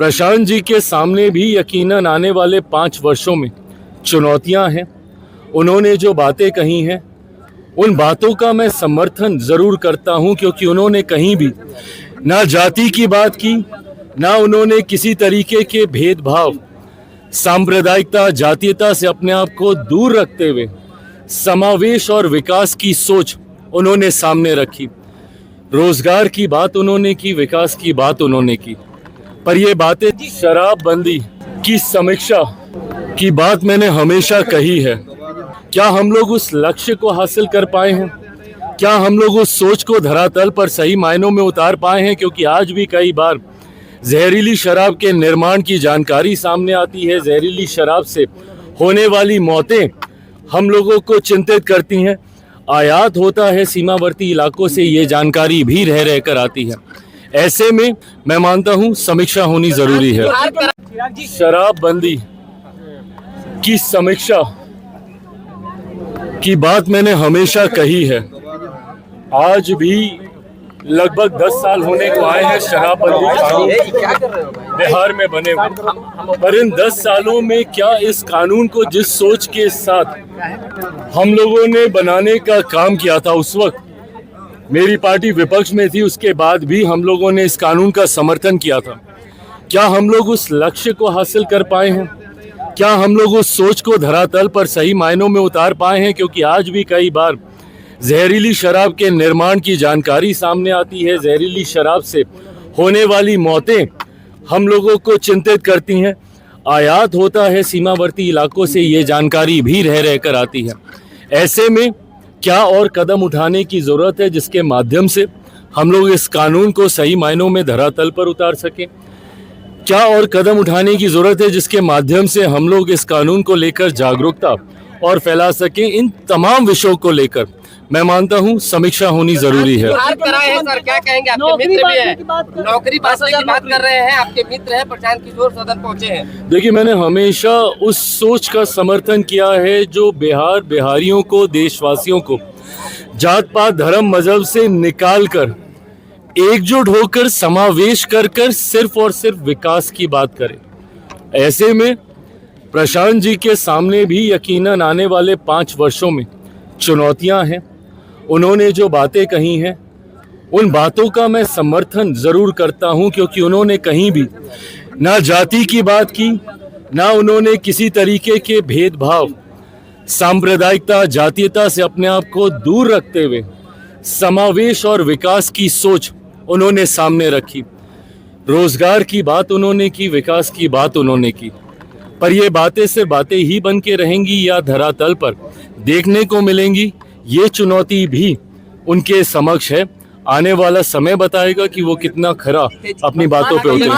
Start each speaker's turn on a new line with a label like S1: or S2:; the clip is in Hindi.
S1: प्रशांत जी के सामने भी यकीनन आने वाले 5 वर्षों में चुनौतियां हैं। उन्होंने जो बातें कही हैं उन बातों का मैं समर्थन ज़रूर करता हूं, क्योंकि उन्होंने कहीं भी ना जाति की बात की, ना उन्होंने किसी तरीके के भेदभाव, सांप्रदायिकता, जातीयता से अपने आप को दूर रखते हुए समावेश और विकास की सोच उन्होंने सामने रखी। रोजगार की बात उन्होंने की, विकास की बात उन्होंने की, पर ये बातें शराबबंदी की समीक्षा की बात मैंने हमेशा कही है। क्या हम लोग उस लक्ष्य को हासिल कर पाए हैं? क्या हम लोग उस सोच को धरातल पर सही मायनों में उतार पाए हैं? क्योंकि आज भी कई बार जहरीली शराब के निर्माण की जानकारी सामने आती है। जहरीली शराब से होने वाली मौतें हम लोगों को चिंतित करती हैं। आयात होता है सीमावर्ती इलाकों से, ये जानकारी भी रह रहकर आती है। ऐसे में मैं मानता हूं समीक्षा होनी जरूरी है। शराबबंदी की समीक्षा की बात मैंने हमेशा कही है। आज भी लगभग 10 साल होने को आए हैं शराबबंदी कानून बिहार में बने हुए, पर इन 10 सालों में क्या इस कानून को जिस सोच के साथ हम लोगों ने बनाने का काम किया था, उस वक्त मेरी पार्टी विपक्ष में थी, उसके बाद भी हम लोगों ने इस कानून का समर्थन किया था। क्या हम लोग उस लक्ष्य को हासिल कर पाए हैं? क्या हम लोग उस सोच को धरातल पर सही मायनों में उतार पाए हैं? क्योंकि आज भी कई बार जहरीली शराब के निर्माण की जानकारी सामने आती है। जहरीली शराब से होने वाली मौतें हम लोगों को चिंतित करती हैं। आयात होता है सीमावर्ती इलाकों से, ये जानकारी भी रह रहकर आती है। ऐसे में क्या और कदम उठाने की ज़रूरत है जिसके माध्यम से हम लोग इस कानून को सही मायनों में धरातल पर उतार सकें? क्या और कदम उठाने की ज़रूरत है जिसके माध्यम से हम लोग इस कानून को लेकर जागरूकता और फैला सकें? इन तमाम विषयों को लेकर मैं मानता हूं समीक्षा होनी जरूरी है।
S2: सर क्या कहेंगे? आपके मित्र भी हैं, नौकरी पाने की बात कर रहे हैं, आपके मित्र हैं, प्रशांत किशोर सदन पहुंचे हैं।
S1: देखिए, मैंने हमेशा उस सोच का समर्थन किया है जो बिहारियों को, देशवासियों को जात पात, धर्म, मजहब से निकाल कर एकजुट होकर समावेश कर सिर्फ और सिर्फ विकास की बात करे। ऐसे में प्रशांत जी के सामने भी यकीनन आने वाले 5 वर्षों में चुनौतियां हैं। उन्होंने जो बातें कही हैं उन बातों का मैं समर्थन ज़रूर करता हूं, क्योंकि उन्होंने कहीं भी ना जाति की बात की, ना उन्होंने किसी तरीके के भेदभाव, सांप्रदायिकता, जातीयता से अपने आप को दूर रखते हुए समावेश और विकास की सोच उन्होंने सामने रखी। रोजगार की बात उन्होंने की, विकास की बात उन्होंने की, पर ये बातें सिर्फ बातें ही बन के रहेंगी या धरातल पर देखने को मिलेंगी, ये चुनौती भी उनके समक्ष है। आने वाला समय बताएगा कि वो कितना खरा अपनी बातों पे उतरे।